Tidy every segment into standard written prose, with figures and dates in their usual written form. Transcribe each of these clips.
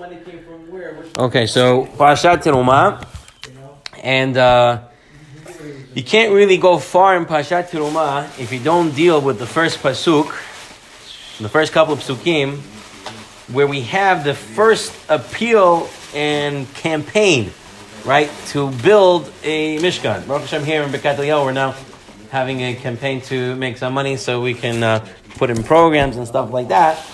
Okay, so Parshat Terumah, and you can't really go far in Parshat Terumah if you don't deal with the first pasuk, the first couple of psukim, where we have the first appeal and campaign, right, to build a Mishkan. Baruch Hashem, here in Birkat Eliyahu, we're now having a campaign to make some money so we can put in programs and stuff like that.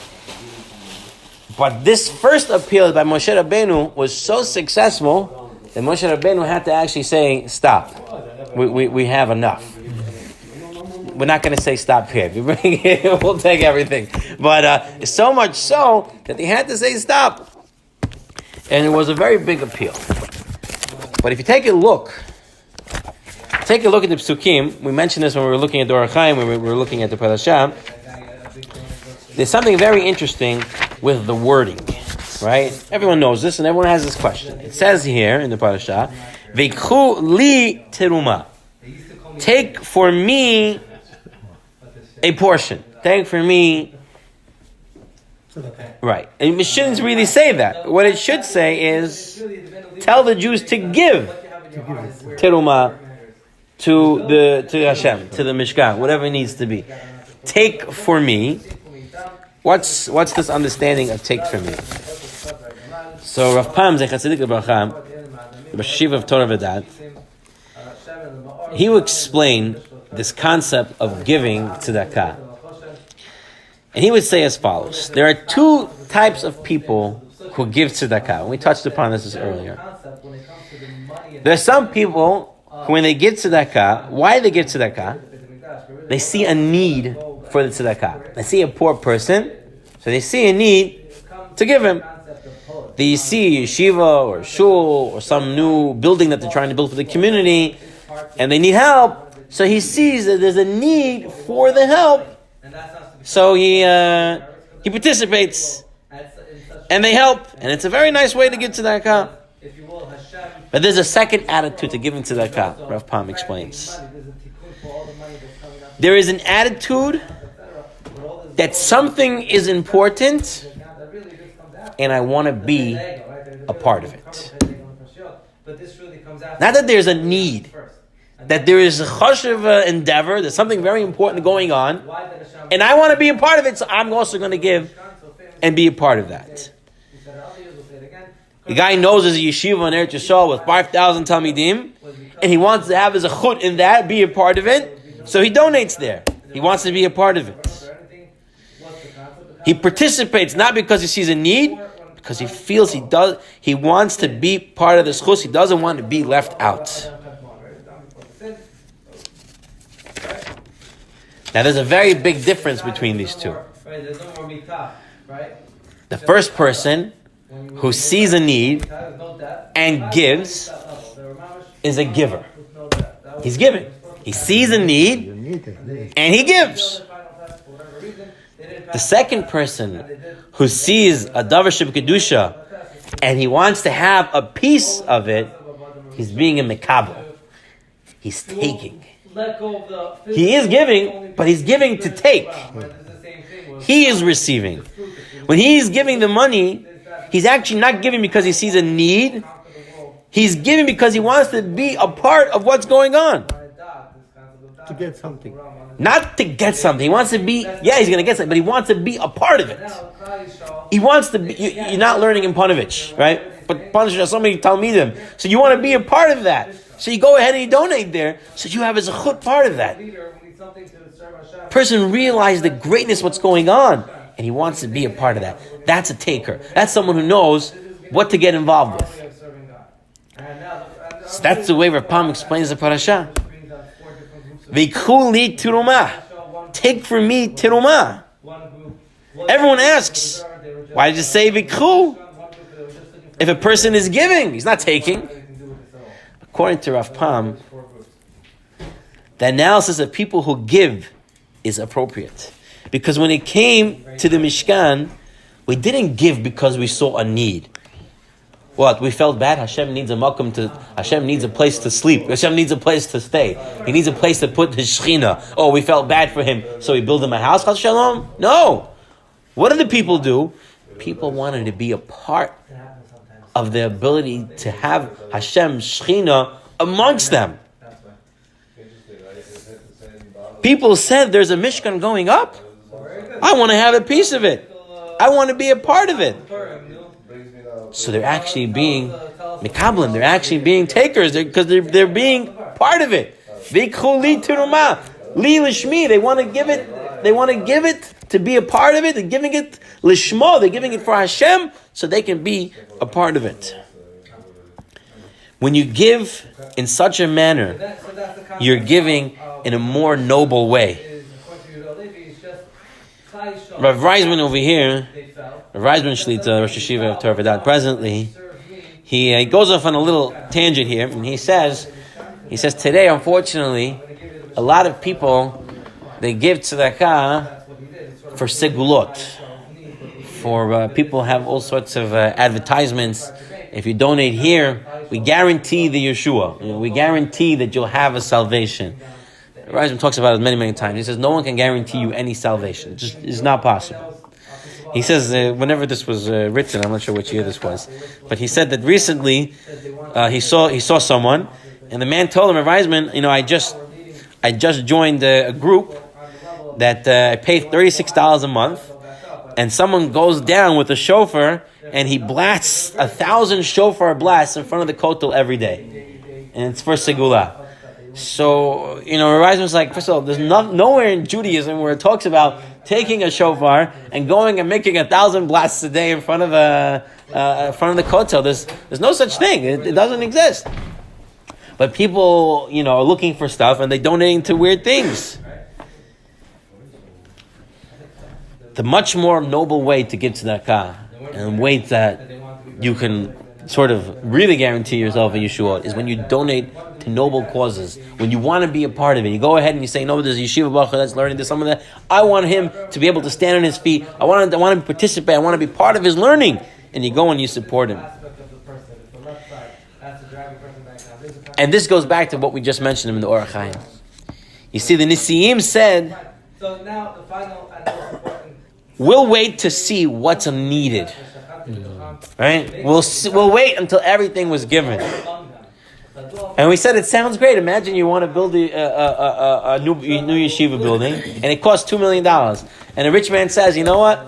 But this first appeal by Moshe Rabbeinu was so successful that Moshe Rabbeinu had to actually say, stop. We have enough. We're not going to say stop here. If you bring it, we'll take everything. But so much so that they had to say stop. And it was a very big appeal. But if you take a look at the psukim, we mentioned this when we were looking at the Orach Chaim, when we were looking at the Parashah. There's something very interesting with the wording, right? Everyone knows this, and everyone has this question. It says here in the Parashah, "Veikhu li teruma." Take for me a portion. Take for me. Right. And it shouldn't really say that. What it should say is, tell the Jews to give teruma to Hashem, to the Mishkan, whatever it needs to be. Take for me. What's this understanding of take from me? So Rav Pam Zecher Tzadik L'Bracha, the Bashiva of Torah V'Dat, he will explain this concept of giving tzedakah. And he would say as follows: there are two types of people who give tzedakah. And we touched upon this earlier. There are some people who, when they give tzedakah, why they give tzedakah? They see a need for the tzedakah. They see a poor person, so they see a need to give him. They see yeshiva or shul or some new building that they're trying to build for the community, and they need help. So he sees that there's a need for the help, so he participates, and they help, and it's a very nice way to give tzedakah. But there's a second attitude to giving tzedakah. Rav Pam explains. There is an attitude that something is important and I want to be a part of it. Not that there's a need, that there is a chashuv endeavor, there's something very important going on, and I want to be a part of it, so I'm also going to give and be a part of that. The guy knows there's a yeshiva in Eretz Yisrael with 5,000 talmidim, and he wants to have his achut in that, be a part of it. So he donates there. He wants to be a part of it. He participates not because he sees a need, because he feels he wants to be part of the schus. He doesn't want to be left out. Now there's a very big difference between these two. The first person who sees a need and gives is a giver. He's giving. He sees a need, and he gives. The second person who sees a davar sheb'kedusha, and he wants to have a piece of it, he's being a mekabel. He's taking. He is giving, but he's giving to take. He is receiving. When he's giving the money, he's actually not giving because he sees a need. He's giving because he wants to be a part of what's going on. To get something. Not to get something. He wants to be, he's going to get something, but he wants to be a part of it. He wants to be, you're not learning in Panovich, right? But Panovich has so many Talmidim. So you want to be a part of that. So you go ahead and you donate there, so you have as a chut part of that. Person realizes the greatness of what's going on, and he wants to be a part of that. That's a taker. That's someone who knows what to get involved with. So that's the way Rav Pam explains the parasha. Veikhu li teruma. Take for me teruma. Everyone asks, why did you say veikhu? If a person is giving, he's not taking. According to Rav Pam, the analysis of people who give is appropriate. Because when it came to the Mishkan, we didn't give because we saw a need. What? We felt bad? Hashem needs Hashem needs a place to sleep. Hashem needs a place to stay. He needs a place to put his Shechina. Oh, we felt bad for him, so we built him a house? Chas Shalom? No. What did the people do? People wanted to be a part of the ability to have Hashem Shechina amongst them. People said there's a Mishkan going up. I want to have a piece of it. I want to be a part of it. So they're actually being mikablim. They're actually being takers because they're being part of it. V'ikhu li teruma li lishmi. They want to give it. They want to give it to be a part of it. They're giving it lishmo. They're giving it for Hashem so they can be a part of it. When you give in such a manner, you're giving in a more noble way. Rav Reisman over here, Rav Reisman Shlita, Rosh Hashiva of Torah V'Dat, presently, he goes off on a little tangent here, and he says today, unfortunately, a lot of people, they give tzedakah for segulot. For people have all sorts of advertisements. If you donate here, we guarantee the Yeshua. We guarantee that you'll have a salvation. Reisman talks about it many, many times. He says no one can guarantee you any salvation. It just is not possible. He says whenever this was written, I'm not sure which year this was, but he said that recently he saw someone, and the man told him, Reisman, I just joined a group that I pay $36 a month, and someone goes down with a shofar and he blasts 1,000 shofar blasts in front of the kotel every day, and it's for segula. So, Reisman's like, first of all, there's nowhere in Judaism where it talks about taking a shofar and going and making 1,000 blasts a day in front of the kotel. There's no such thing. It doesn't exist. But people, are looking for stuff and they're donating to weird things. The much more noble way to give tzedakah and a way that you can sort of really guarantee yourself a Yeshua is when you donate to noble causes. When you want to be a part of it, you go ahead and you say, no, there's a yeshiva bacha that's learning this, some of that. I want him to be able to stand on his feet. I want to participate. I want to be part of his learning. And you go and you support him. And this goes back to what we just mentioned in the Orach Chaim. You see, the Nisiim said, so now the final and most important, we'll wait to see what's needed. Right? We'll wait until everything was given. And we said it sounds great. Imagine you want to build a new yeshiva building, and it costs $2 million. And a rich man says, you know what?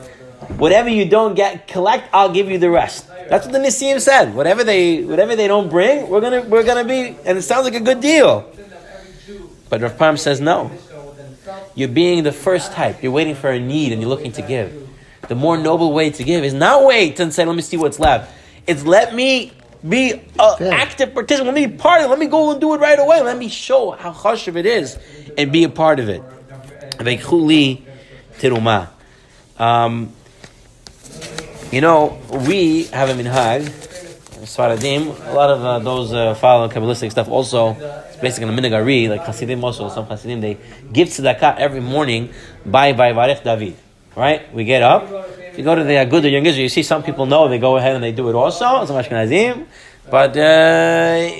Whatever you don't collect, I'll give you the rest. That's what the Nisiim said. Whatever they don't bring, we're gonna be. And it sounds like a good deal. But Rav Pam says no. You're being the first type. You're waiting for a need and you're looking to give. The more noble way to give is not wait and say, let me see what's left. It's let me be an active participant. Let me be part of it. Let me go and do it right away. Let me show how chashuv it is and be a part of it. V'ikhu li teruma. We have a minhag, Sfaradim. A lot of those follow Kabbalistic stuff also. It's basically a minhag like Hasidim also. Some Hasidim, they give tzedakah every morning by Varech David. Right? We get up. If you go to the Agudah Young Israel, you see some people know, they go ahead and they do it also. Some Ashkenazim. But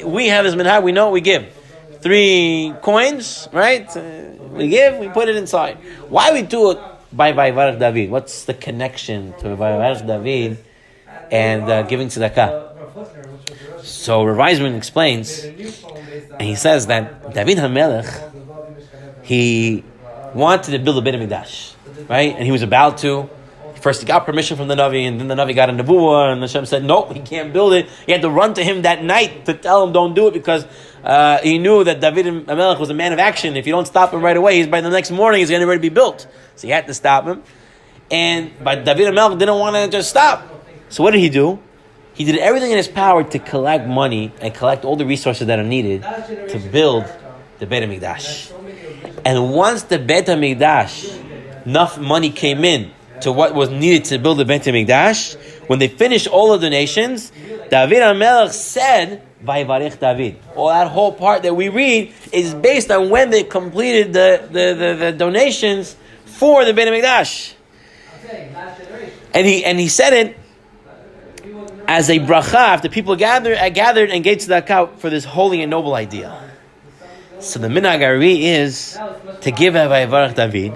we have this minhag, we know what we give. 3 coins, right? We give, we put it inside. Why we do it by Varech David? What's the connection to Varech David and giving tzedakah? So Rav Reisman explains, and he says that David HaMelech, he wanted to build a Beit HaMikdash. Right? And he was about to. First he got permission from the Navi, and then the Navi got a Nebuah, and Hashem said, no, he can't build it. He had to run to him that night to tell him don't do it, because he knew that David HaMelech was a man of action. If you don't stop him right away, by the next morning he's going to ready to be built. So he had to stop him. But David HaMelech didn't want to just stop. So what did he do? He did everything in his power to collect money and collect all the resources that are needed to build the Beit HaMikdash. And once the Beit HaMikdash, enough money came in to what was needed to build the Beit HaMikdash, when they finished all the donations, David HaMelech said, Vayivarech David. All that whole part that we read is based on when they completed the donations for the Beit HaMikdash. And he said it as a bracha after people gathered and gave tzedakah for this holy and noble idea. So the minhag Ari is to give Vayivarech David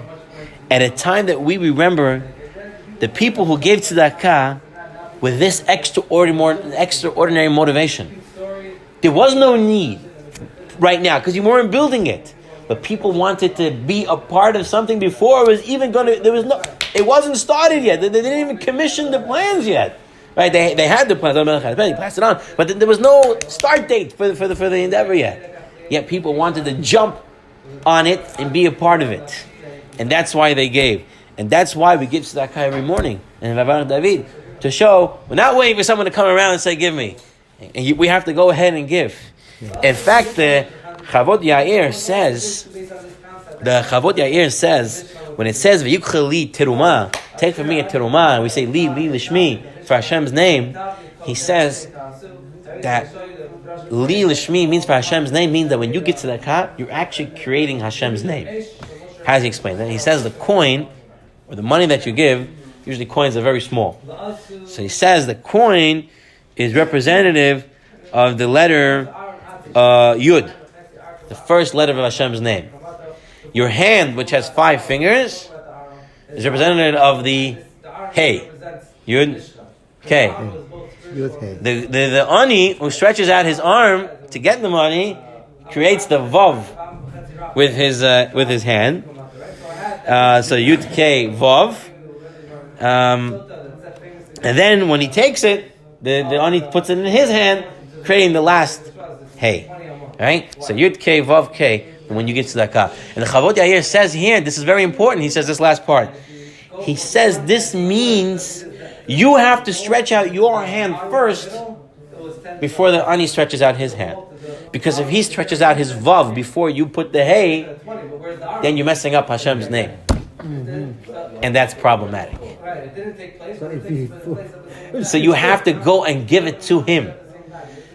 at a time that we remember the people who gave tzedakah with this extraordinary motivation. There was no need right now because you weren't building it. But people wanted to be a part of something before it was even it wasn't started yet. They didn't even commission the plans yet. Right? They had the plans, they passed it on, but there was no start date for the endeavor yet. Yet people wanted to jump on it and be a part of it. And that's why they gave. And that's why we give tzedakah every morning. And Vavar David, to show, we're not waiting for someone to come around and say, give me. And we have to go ahead and give. In fact, the Chavot Yair says, when it says, V'yukcha li teruma, take from me a teruma, and we say, li lishmi, for Hashem's name, he says that li lishmi means for Hashem's name, means that when you get to the tzedakah, you're actually creating Hashem's name. How does he explain that? He says the coin, or the money that you give, usually coins are very small. So he says the coin is representative of the letter Yud, the first letter of Hashem's name. Your hand, which has 5 fingers, is representative of the Hey, Yud, K. The Ani, who stretches out his arm to get the money, creates the Vav with his hand. So Yud, K, Vav. And then when he takes it, the Ani puts it in his hand, creating the last Hey. Right? So Yud, K, Vav, K. When you get to tzedakah. And the Chavot Yair says here, this is very important, he says this last part. He says this means you have to stretch out your hand first before the Ani stretches out his hand. Because if he stretches out his Vav before you put the Hey, then you're messing up Hashem's name. And that's problematic. So you have to go and give it to him.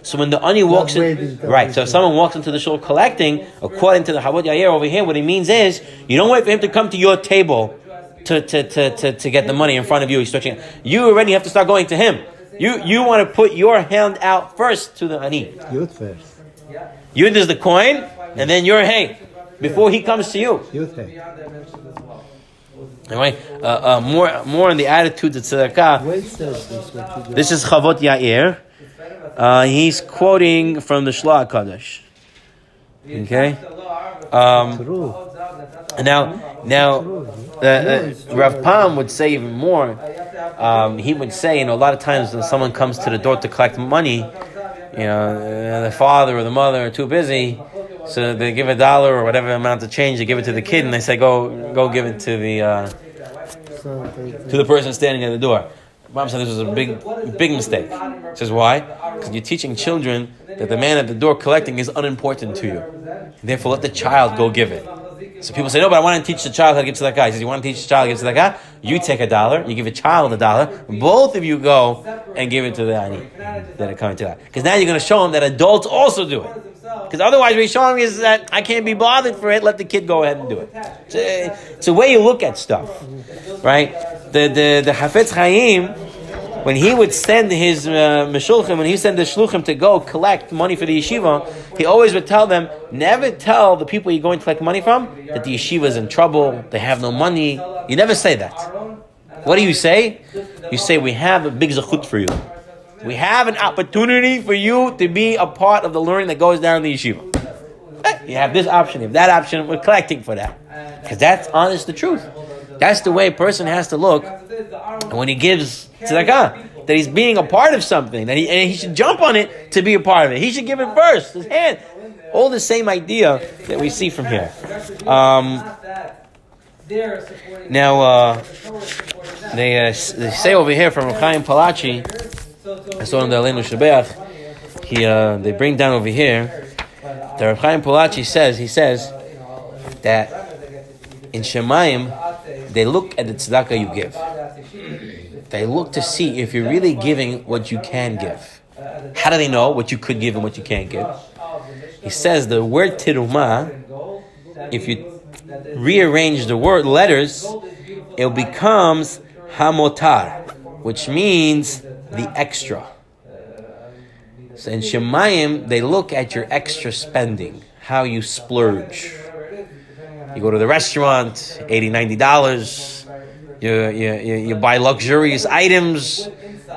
So when the Ani walks in, right, so if someone walks into the shul collecting, according to the Chavot Yair over here, what he means is, you don't wait for him to come to your table to get the money in front of you. He's stretching. You already have to start going to him. You want to put your hand out first to the Ani. Yud first. Yud is the coin, and then your Hey, before he comes to you. Yud Hey. Anyway, more on the attitude of tzedakah. This is Chavot Yair. He's quoting from the Shloah Kadosh. Okay. Now, Rav Pam would say even more. He would say, a lot of times when someone comes to the door to collect money, the father or the mother are too busy, so they give $1 or whatever amount of change, they give it to the kid, and they say, go give it to the person standing at the door. Mom said this was a big mistake. He says, why? Because you're teaching children that the man at the door collecting is unimportant to you. Therefore, let the child go give it. So people say, no, but I want to teach the child how to give tzedakah. He says, you want to teach the child how to give tzedakah? You take $1, you give a child $1, both of you go and give it to the ani that are coming to that. Because now you're going to show him that adults also do it. Because otherwise what he's showing is that I can't be bothered for it, let the kid go ahead and do it. It's a way you look at stuff. Right? The Hafetz Chaim, when he would send his meshulchim, when he sent the shluchim to go collect money for the yeshiva, he always would tell them, never tell the people you're going to collect money from that the yeshiva is in trouble, they have no money. You never say that. What do you say? You say, we have a big zechut for you. We have an opportunity for you to be a part of the learning that goes down in the yeshiva. You have this option, you have that option, we're collecting for that. Because that's honest the truth. That's the way a person has to look. And when he gives tzedakah, that he's being a part of something, that he should jump on it to be a part of it. He should give it first, his hand. All the same idea that we see from here. They say over here from Chaim Palachi, I saw in the Aleinu Shabbat, they bring down over here, that Chaim Palachi says that in Shemayim, they look at the tzedakah you give. They look to see if you're really giving what you can give. How do they know what you could give and what you can't give? He says the word teruma, if you rearrange the word letters, it becomes hamotar, which means the extra. So in Shemayim, they look at your extra spending, how you splurge. You go to the restaurant, $80, $90, You buy luxurious items,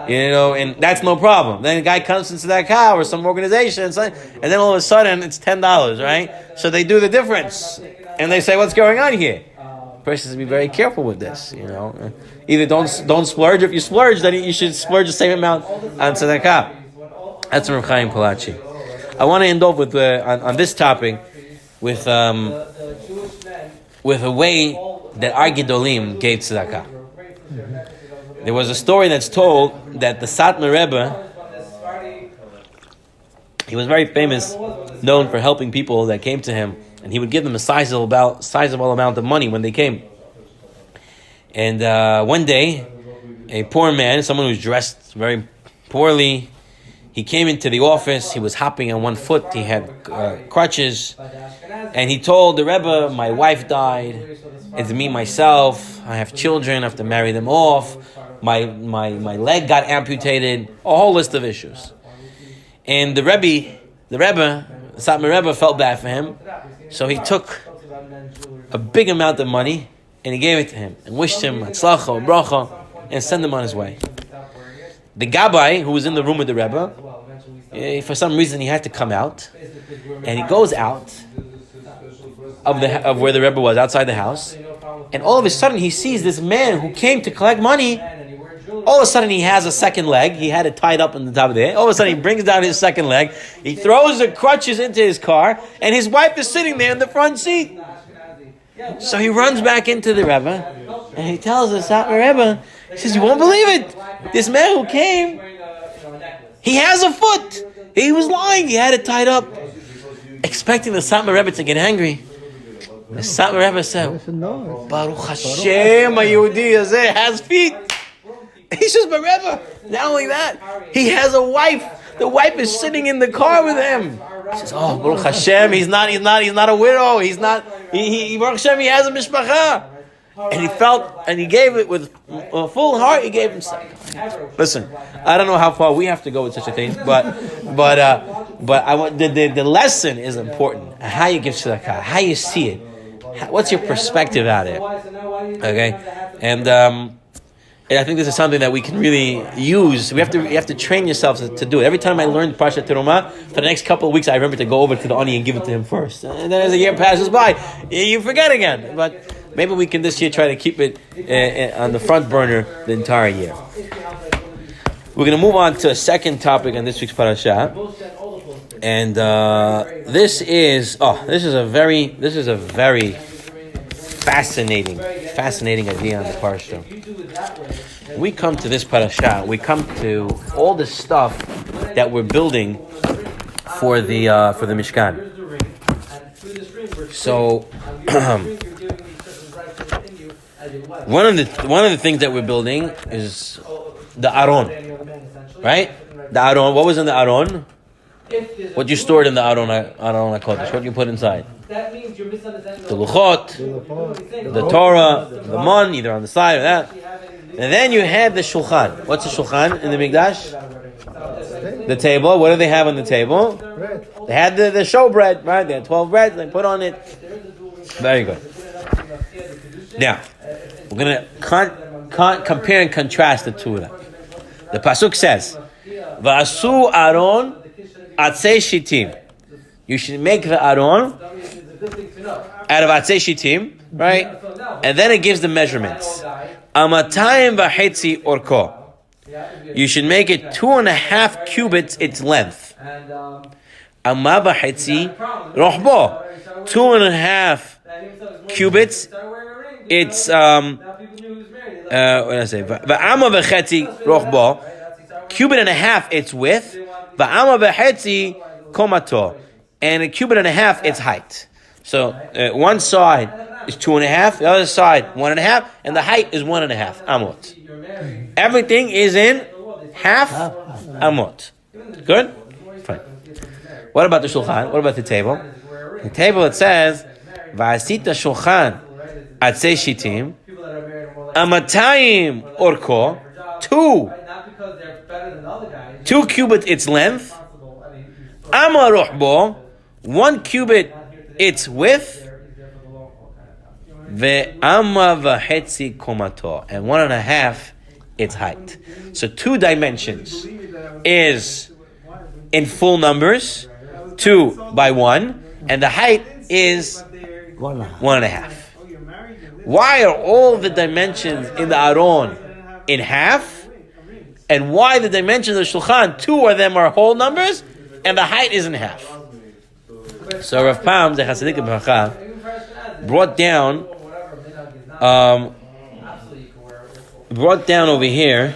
and that's no problem. Then a guy comes into that car or some organization, and then all of a sudden it's $10, right? So they do the difference, and they say, "What's going on here?" The person has to be very careful with this. Either don't splurge. If you splurge, then you should splurge the same amount on tzedakah. That's Rav Chaim Palachi. I want to end off with on this topic with a way that our Gedolim gave tzedakah. There was a story that's told that the Satmar Rebbe, he was very famous, known for helping people that came to him, and he would give them a sizable amount of money when they came. And one day, a poor man, someone who was dressed very poorly, he came into the office. He was hopping on one foot. He had crutches. And he told the Rebbe, "My wife died. It's me, myself. I have children. I have to marry them off. My leg got amputated." A whole list of issues. And the Satmar Rebbe felt bad for him. So he took a big amount of money and he gave it to him and wished him hatzlacha, bracha, and sent him on his way. The Gabbai, who was in the room with the Rebbe, for some reason he had to come out, and he goes out of where the Rebbe was, outside the house, and all of a sudden he sees this man who came to collect money. All of a sudden he has a second leg. He had it tied up on the top of the head. All of a sudden he brings down his second leg. He throws the crutches into his car, and his wife is sitting there in the front seat. So he runs back into the Rebbe, and he tells the Satmar Rebbe, he says, "You won't believe it. This man who came, he has a foot. He was lying. He had it tied up." Expecting the Satmar Rebbe to get angry. The Satmar Rebbe said, "Baruch Hashem, a Yehudi hazeh has feet." He says, "But Rebbe, not only that, he has a wife. The wife is sitting in the car with him." He says, "Oh, Baruch Hashem, he's not a widow. He Baruch Hashem, he has a mishpacha." And he gave it with a full heart. He gave him tzedakah. Listen, I don't know how far we have to go with such a thing, but I want the lesson is important. How you give tzedakah, how you see it, what's your perspective at it? Okay, and I think this is something that we can really use. You have to train yourselves to do it. Every time I learn Parshat Terumah, for the next couple of weeks, I remember to go over to the Ani and give it to him first. And then as the year passes by, you forget again. But maybe we can this year try to keep it on the front burner the entire year. We're going to move on to a second topic on this week's parasha, and this is a very fascinating idea on the parsha. We come to this parasha. We come to all the stuff that we're building for the Mishkan. So. One of the things that we're building is the Aron, right? The Aron. What was in the Aron? What you stored in the Aron HaKodesh? What you put inside? The Luchot, the Torah, the Mon, either on the side or that. And then you had the Shulchan. What's the Shulchan in the Mikdash? The table. What do they have on the table? They had the showbread, right? They had 12 breads. They put on it. Very good. Now, we're going to compare and contrast the two of them. The pasuk says, "Va'asu Aron atzei shitim." You should make the Aron out of atzei shitim, right? And then it gives the measurements. Amatayim v'chetzi orko. You should make it 2.5 cubits its length. Amma v'chetzi rochbo. 2.5 cubits. It's what did I say? Va'ama v'chetzi rochbo, cubit and a half its width. Va'ama v'chetzi komato, and a cubit and a half its height. So one side is 2.5, the other side 1.5, and the height is 1.5 amot. Everything is in half amot. Good? Fine. What about the shulchan? What about the table? The table, it says, "Va'asita shulchan atzei shitim, amatayim orko," 2 cubit its length, ama rochbo, 1 cubit its width, Ve'ama v'chetzi komato. And 1.5 its height. So 2 dimensions is in full numbers, 2 by 1, and the height is 1.5. Why are all the dimensions in the Aron in half? And why the dimensions of the Shulchan, 2 of them are whole numbers, and the height is in half? So Rav Pam, the Hasidic Bracha, brought down over here.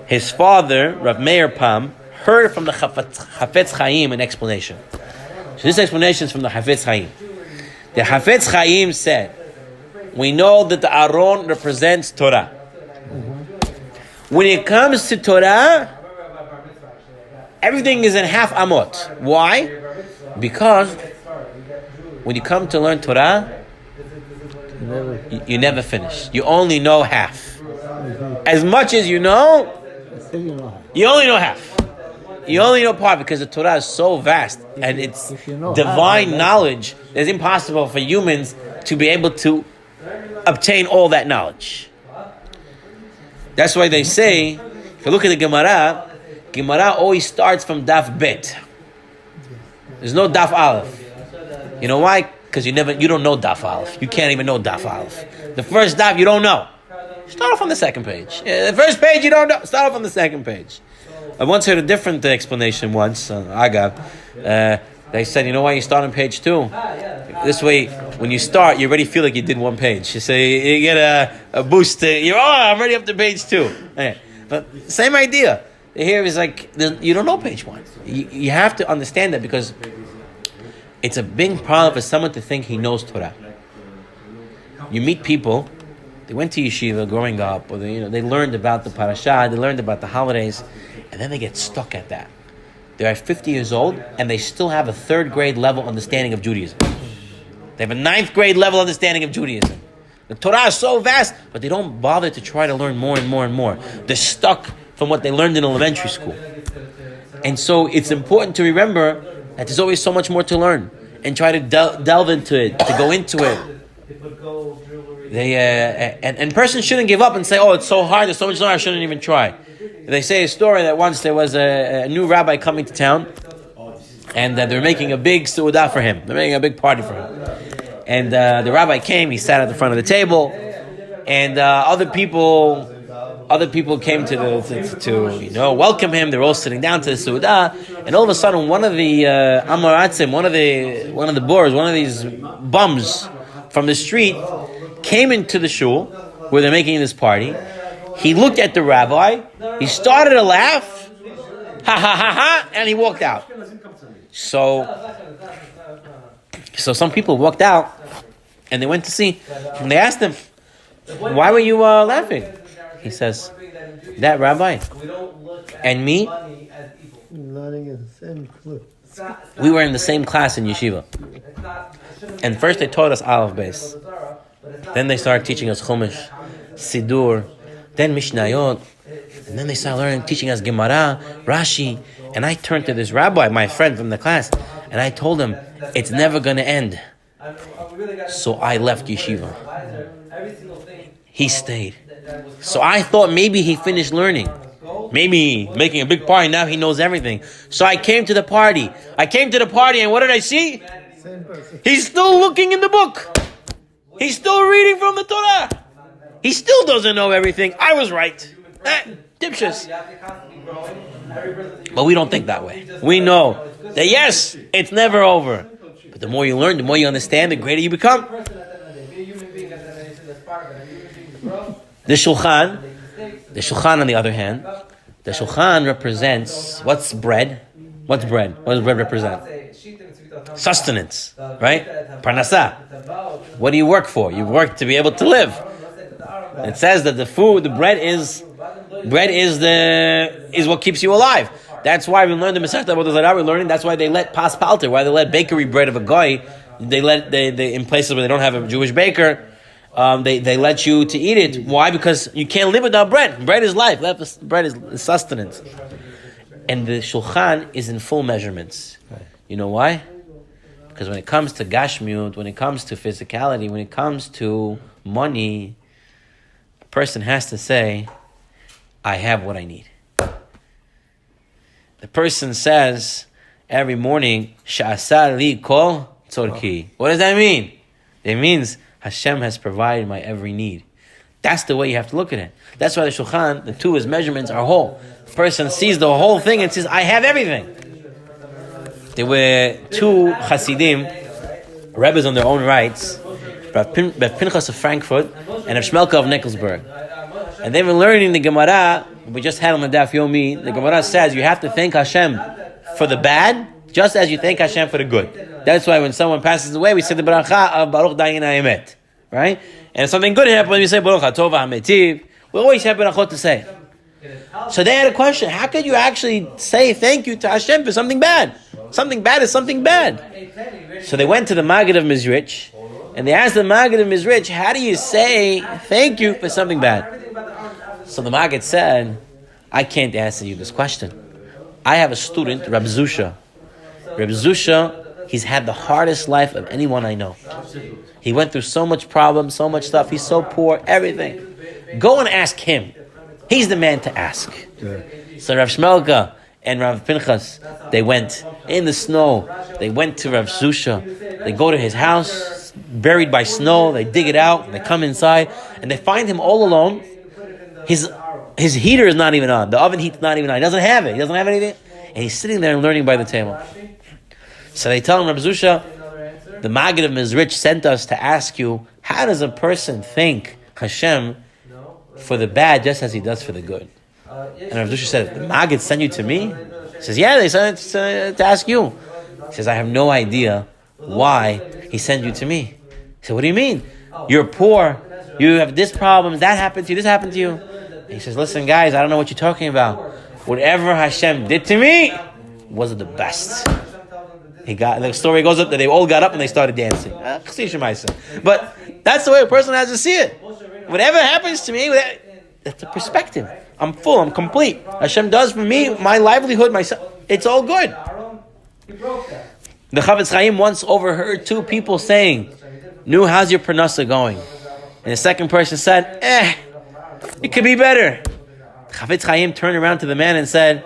His father, Rav Meir Pam, heard from the Chafetz Chaim an explanation. So this explanation is from the Chafetz Chaim. The Chafetz Chaim said, we know that the Aron represents Torah. When it comes to Torah, everything is in half amot. Why? Because when you come to learn Torah, you never finish. You only know half. As much as you know, you only know half. You only know part because the Torah is so vast and it's divine knowledge. It's impossible for humans to be able to obtain all that knowledge. That's why they say, if you look at the Gemara always starts from Daf Bet. There's no Daf Aleph. You know why? Because you don't know Daf Aleph. You can't even know Daf Aleph. The first Daf you don't know. Start off on the second page. The first page you don't know. Start off on the second page. I once heard a different explanation once. They said, you know why you start on page 2? This way, when you start, you already feel like you did one page. You say, you get a boost. I'm already up to page 2. But same idea. Here is like, you don't know page 1. You have to understand that because it's a big problem for someone to think he knows Torah. You meet people, they went to yeshiva growing up, or they learned about the parasha, they learned about the holidays, and then they get stuck at that. They're 50 years old, and they still have a 3rd grade level understanding of Judaism. They have a 9th grade level understanding of Judaism. The Torah is so vast, but they don't bother to try to learn more and more and more. They're stuck from what they learned in elementary school. And so it's important to remember that there's always so much more to learn, and try to delve into it, to go into it. And person shouldn't give up and say, oh, it's so hard, there's so much learn, I shouldn't even try. They say a story that once there was a new rabbi coming to town, and they're making a big seudah for him. They're making a big party for him. And the rabbi came, he sat at the front of the table, and other people came to welcome him. They're all sitting down to the seudah, and all of a sudden one of the amaratzim, one of the boors, one of these bums from the street came into the shul where they're making this party. He looked at the rabbi, he started to laugh, ha ha ha ha, and he walked out. So some people walked out, and they went to see, and they asked him, why were you laughing? He says, that rabbi and me, we were in the same class in yeshiva. And first they taught us Aleph Beis. Then they started teaching us Chumash, Sidur, then Mishnayot, and then they started teaching us Gemara, Rashi. And I turned to this rabbi, my friend from the class, and I told him, it's never going to end. So I left yeshiva. He stayed. So I thought maybe he finished learning. Maybe making a big party, now he knows everything. So I came to the party. And what did I see? He's still looking in the book. He's still reading from the Torah. He still doesn't know everything. I was right. Dipshus. But we don't think that way. We know that yes, it's never over. But the more you learn, the more you understand, the greater you become. The Shulchan on the other hand, the Shulchan represents, what's bread? What's bread? What does bread represent? Sustenance, right? Parnasah. What do you work for? You work to be able to live. It says that the bread is what keeps you alive. That's why we learned the Masechta Avodah Zarah. We're learning. That's why they let pas palter. Why they let bakery bread of a goy. They in places where they don't have a Jewish baker. They let you to eat it. Why? Because you can't live without bread. Bread is life. Bread is sustenance. And the Shulchan is in full measurements. You know why? Because when it comes to gashmiut, when it comes to physicality, when it comes to money, a person has to say, I have what I need. The person says every morning, Sha'asar li kol tzorki. What does that mean? It means Hashem has provided my every need. That's the way you have to look at it. That's why the Shulchan, the two of his measurements are whole. The person sees the whole thing and says, I have everything. There were two Hasidim, Rebbes on their own rights, Rav Pinchas of Frankfurt and Rav Shmelka of Nickelsburg. And they were learning the Gemara, we just had on the Daf Yomi, the Gemara says you have to thank Hashem for the bad, just as you thank Hashem for the good. That's why when someone passes away, we say the Baracha of Baruch Dayan HaEmet. Right? And if something good happens, we say Baruch HaTov HaMetiv. We always have Barachot to say. So they had a question. How could you actually say thank you to Hashem for something bad? Something bad is something bad. So they went to the Maggid of Mizrich, and they asked the Maggid of Mizrich, how do you say thank you for something bad? So the Maggid said, I can't answer you this question. I have a student, Reb Zusha. Reb Zusha, he's had the hardest life of anyone I know. He went through so much problems, so much stuff. He's so poor, everything. Go and ask him. He's the man to ask. Yeah. So Rav Shmelka and Rav Pinchas, they went in the snow. They went to Rav Zusha. They go to his house, buried by snow. They dig it out. And they come inside, and they find him all alone. His heater is not even on. The oven heat's not even on. He doesn't have it. He doesn't have anything. And he's sitting there and learning by the table. So they tell him, Rav Zusha, the Maggid of Mizrich sent us to ask you, how does a person thank Hashem for the bad just as he does for the good? And Rav Zusha said, the Maggid sent you to me? He says, yeah, they sent it to ask you. He says, I have no idea why he sent you to me. He said, what do you mean? You're poor. You have this problem. That happened to you. This happened to you. And he says, listen, guys, I don't know what you're talking about. Whatever Hashem did to me was the best. The story goes up that they all got up and they started dancing. But that's the way a person has to see it. Whatever happens to me, that's a perspective. I'm full, I'm complete. Hashem does for me, my livelihood, myself. It's all good. The Chavetz Chaim once overheard two people saying, Nu, how's your parnasa going? And the second person said, it could be better. Chavetz Chaim turned around to the man and said,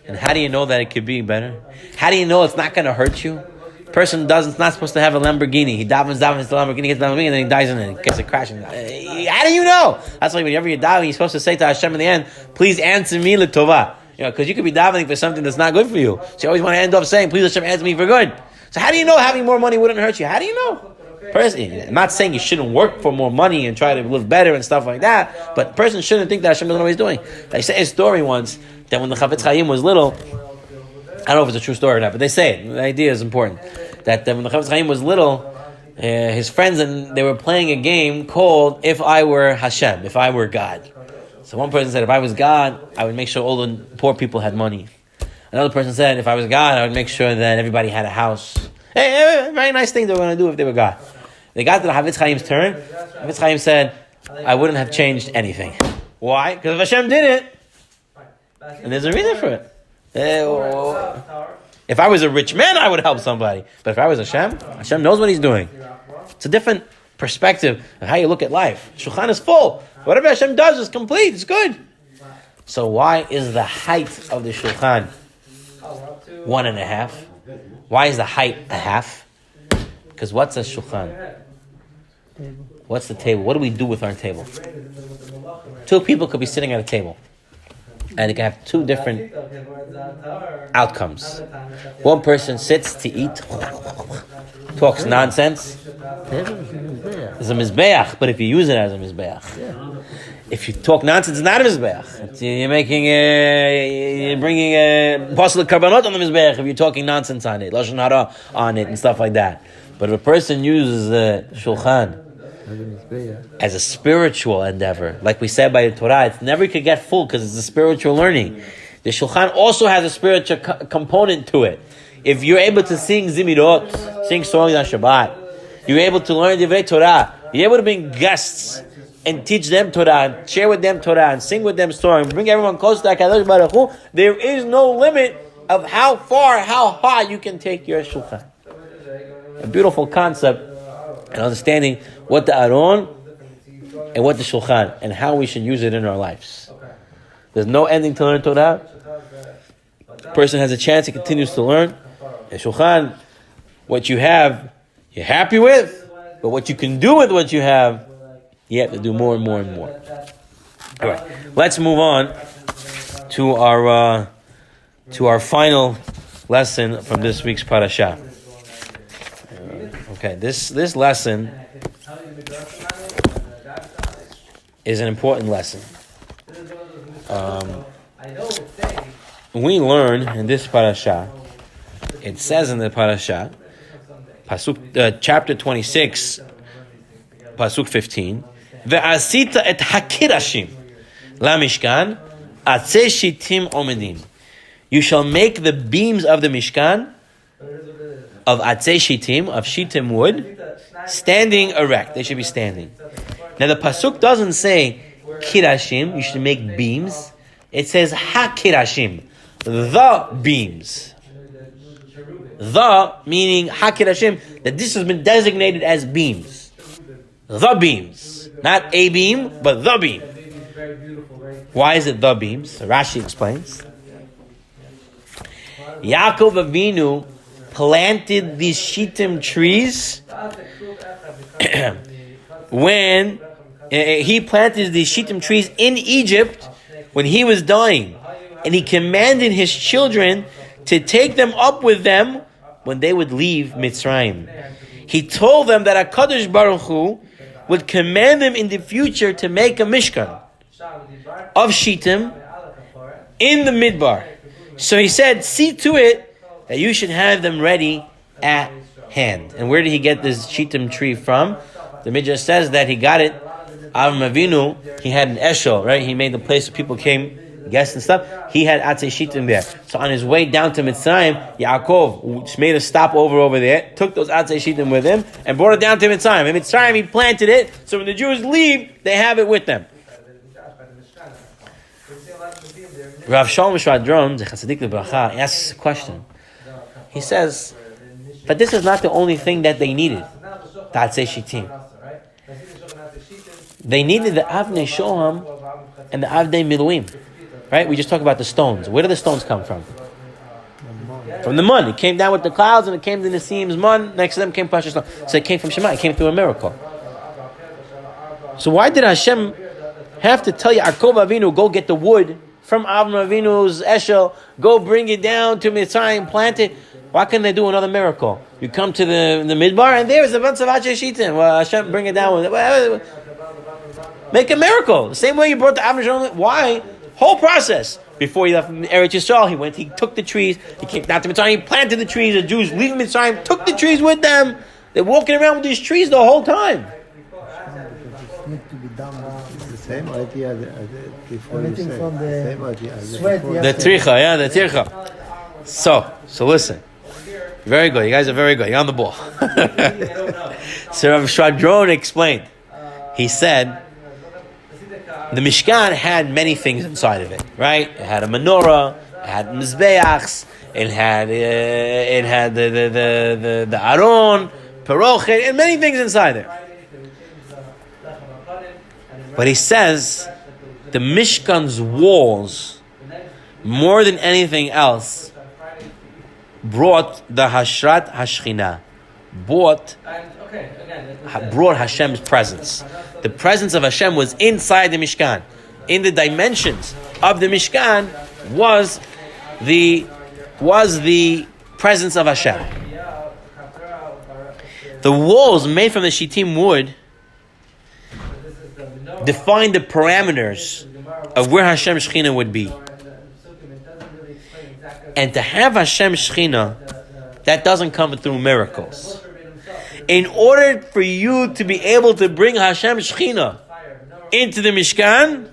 and how do you know that it could be better? How do you know it's not going to hurt you? Person it's not supposed to have a Lamborghini. He davens the Lamborghini, gets the Lamborghini, and then he dies in it. Gets a crash. How do you know? That's why whenever you're davening, you're supposed to say to Hashem in the end, please answer me l'tova. Because you could be davening for something that's not good for you. So you always want to end up saying, please Hashem, answer me for good. So how do you know having more money wouldn't hurt you? How do you know? I'm not saying you shouldn't work for more money and try to live better and stuff like that, but a person shouldn't think that Hashem doesn't know what he's doing. I say a story once that when the Chavetz Chaim was little, I don't know if it's a true story or not, but they say it. The idea is important. That when the Chavetz Chaim was little, his friends and they were playing a game called If I Were Hashem, If I Were God. So one person said, if I was God, I would make sure all the poor people had money. Another person said, if I was God, I would make sure that everybody had a house. Hey, very nice thing they were going to do if they were God. They got to the Chavetz Chaim's turn. Chavetz Chaim said, I wouldn't have changed anything. Why? Because if Hashem did it, and there's a reason for it. If I was a rich man, I would help somebody. But if I was Hashem, Hashem knows what he's doing. It's a different perspective of how you look at life. Shulchan is full. Whatever Hashem does is complete. It's good. So why is the height of the Shulchan 1.5? Why is the height 1/2? Because what's a Shulchan? What's the table? What do we do with our table? Two people could be sitting at a table, and they can have two different outcomes. One person sits to eat, talks nonsense. It's a mizbeach, but if you use it as a mizbeach. If you talk nonsense, it's not a mizbeach. You're bringing a parcel of karbanot on the mizbeach if you're talking nonsense on it, lashon hara on it, and stuff like that. But if a person uses the shulchan as a spiritual endeavor, like we said by the Torah, it never could get full because it's a spiritual learning. The shulchan also has a spiritual component to it. If you're able to sing zimirot, sing songs on Shabbat, you're able to learn divrei Torah, you're able to bring guests and teach them Torah, and share with them Torah, and sing with them Torah, and bring everyone close to HaKadosh Baruch Hu, there is no limit of how far, how high you can take your shulchan. a beautiful concept and understanding what the Aron and what the Shulchan and how we should use it in our lives. There's no ending to learn Torah. The person has a chance, he continues to learn. And Shulchan, what you have, you're happy with, but what you can do with what you have, you have to do more and more and more. All right, let's move on to our final lesson from this week's parasha. Okay, this lesson is an important lesson. We learn in this parasha. It says in the parasha, chapter 26, pasuk 15, "Ve'asita et hakirashim lamishkan atzei shitim omedim." You shall make the beams of the Mishkan of atzei shitim, of shitim wood, standing erect. They should be standing. Now the pasuk doesn't say kirashim. You should make beams. It says hakirashim, the beams. The meaning hakirashim, that this has been designated as beams. The beams. Not a beam, but the beam. Why is it the beams? Rashi explains. Yaakov Avinu planted these shittim trees when he planted these shittim trees in Egypt when he was dying. And he commanded his children to take them up with them when they would leave Mitzrayim. He told them that HaKadosh Baruch Hu would command them in the future to make a Mishkan of Shittim in the Midbar. So he said, see to it that you should have them ready at hand. And where did he get this Shittim tree from? The Midrash says that he got it, Avram Avinu, he had an eshel, right? He made the place where people came, guests and stuff. He had atzei shittim there. So on his way down to Mitzrayim, Yaakov made a stop over there, took those atzei shittim with him, and brought it down to Mitzrayim. In Mitzrayim, he planted it, so when the Jews leave, they have it with them. Rav Shalom Shvadron, the Tzedaka Bracha, asks a question. He says, but this is not the only thing that they needed, the atzei shittim. They needed the Avnei Shoham and the Avnei Miluim. Right? We just talked about the stones. Where do the stones come from? From the mud. It came down with the clouds and it came to Nisim's mud. Next to them came Pasha Stone. So it came from Shema. It came through a miracle. So why did Hashem have to tell Yaakov Avinu, go get the wood from Avram Avinu's Eshel, go bring it down to Mitzrayim, plant it? Why couldn't they do another miracle? You come to the Midbar and there's a bunch of Atzei Shittim. Well, Hashem, bring it down with it. Make a miracle. The same way you brought the Avnei Shoham. Why? Whole process. Before he left Eretz Yisrael, he took the trees, he came down to Mitzrayim, he planted the trees, the Jews leave Mitzrayim, took the trees with them. They're walking around with these trees the whole time. The same idea before you say. Same idea. The tircha, the tircha. So listen. Very good. You guys are very good. You're on the ball. So Rav Shvadron explained. He said, the Mishkan had many things inside of it, right? It had a menorah, it had mizbeachs, it had the Aron, Perochet, and many things inside there. But he says the Mishkan's walls, more than anything else, brought the Hashrat Hashchina, brought Hashem's presence. The presence of Hashem was inside the Mishkan. In the dimensions of the Mishkan was the presence of Hashem. The walls made from the Shittim wood defined the parameters of where Hashem's Shechina would be. And to have Hashem's Shechina, that doesn't come through miracles. In order for you to be able to bring Hashem's Shechina into the Mishkan,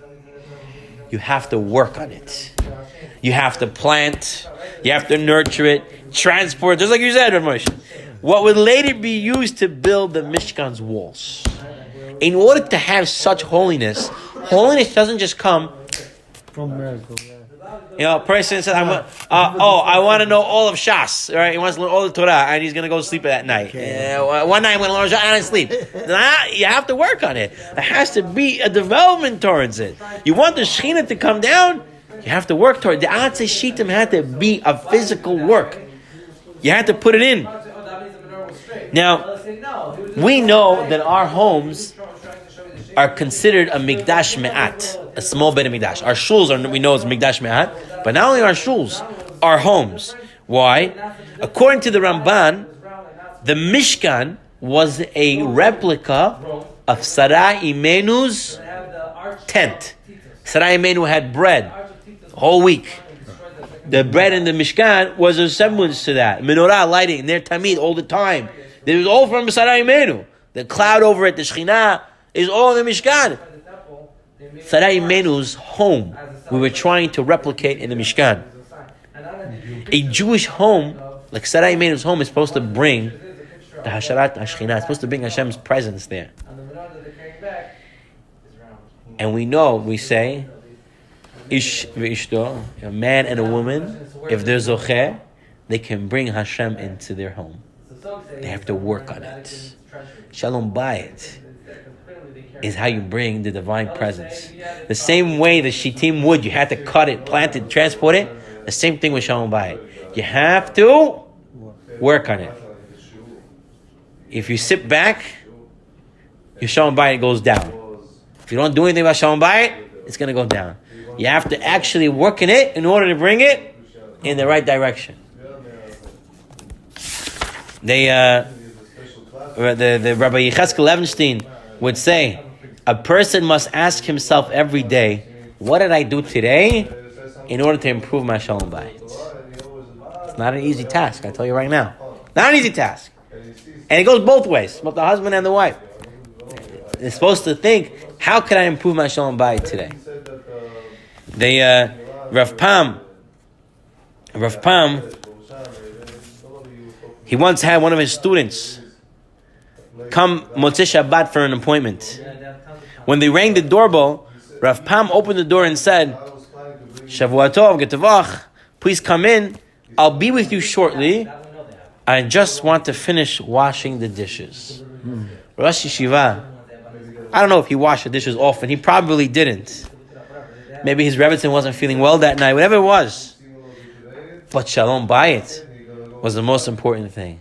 you have to work on it. You have to plant, you have to nurture it, transport, just like you said, Rav Moshe. What would later be used to build the Mishkan's walls. In order to have such holiness doesn't just come from miracle. a person says, I want to know all of Shas, right? He wants to learn all the Torah, and he's going to go sleep at night. One night I'm going to learn Shas, and I sleep. You have to work on it. There has to be a development towards it. You want the Shekhinah to come down, you have to work toward it. The Atzei Shittim had to be a physical work. You had to put it in. Now, we know that our homes are considered a Mikdash Me'at, a small bit of Mikdash. Our shuls we know is Mikdash Me'at, but not only our shuls, our homes. Why? According to the Ramban, the Mishkan was a replica of Sarah Imenu's tent. Sarah Imenu had bread the whole week. The bread in the Mishkan was a semblance to that. Menorah lighting, their tamid all the time. It was all from Sarah Imenu. The cloud over at the Shekhinah is all in the Mishkan. Sarah Imenu's home, we were trying to replicate in the Mishkan. A Jewish home, like Sarah Imenu's home, is supposed to bring the Hasharat HaShekhinah. It's supposed to bring Hashem's presence there. And we say, Ish v'ishto, a man and a woman, if they're zocheh, they can bring Hashem into their home. They have to work on it. Shalom bayit is how you bring the divine presence. The same way the shittim wood, you had to cut it, plant it, transport it. The same thing with shalom bayit. You have to work on it. If you sit back, your shalom bayit goes down. If you don't do anything about shalom bayit, it's going to go down. You have to actually work in it in order to bring it in the right direction. The Rabbi Yecheskel Levenstein would say, a person must ask himself every day, what did I do today in order to improve my shalom bayit? It's not an easy task, I tell you right now. Not an easy task. And it goes both ways, both the husband and the wife. They're supposed to think, how can I improve my shalom bayit today? Rav Pam, he once had one of his students come Motzei Shabbat for an appointment. When they rang the doorbell, Rav Pam opened the door and said, Shavua Tov, Getavach, please come in. I'll be with you shortly. I just want to finish washing the dishes. Rosh Yeshiva, I don't know if he washed the dishes often. He probably didn't. Maybe his Rebbetzin wasn't feeling well that night, whatever it was. But Shalom Bayit was the most important thing.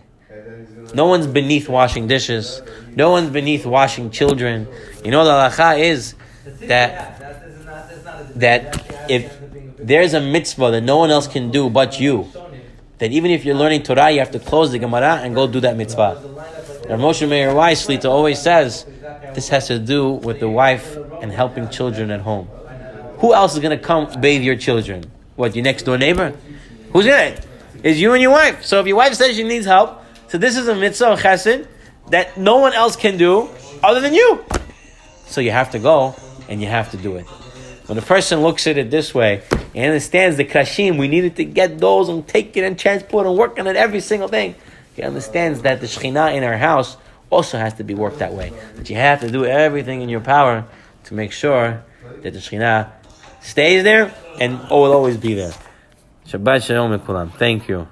No one's beneath washing dishes. No one's beneath washing children. You know, the halacha is that if there's a mitzvah that no one else can do but you, that even if you're learning Torah, you have to close the Gemara and go do that mitzvah. Rav Moshe Meir Weiss Shlita always says, this has to do with the wife and helping children at home. Who else is going to come bathe your children? What, your next door neighbor? Who's in it? It's you and your wife. So if your wife says she needs help, so this is a mitzvah chesed that no one else can do other than you. So you have to go and you have to do it. When a person looks at it this way and understands the krashim, we needed to get those and take it and transport and work on it every single thing. He understands that the Shekhinah in our house also has to be worked that way. That you have to do everything in your power to make sure that the Shekhinah stays there and will always be there. Shabbat Shalom Mekulam. Thank you.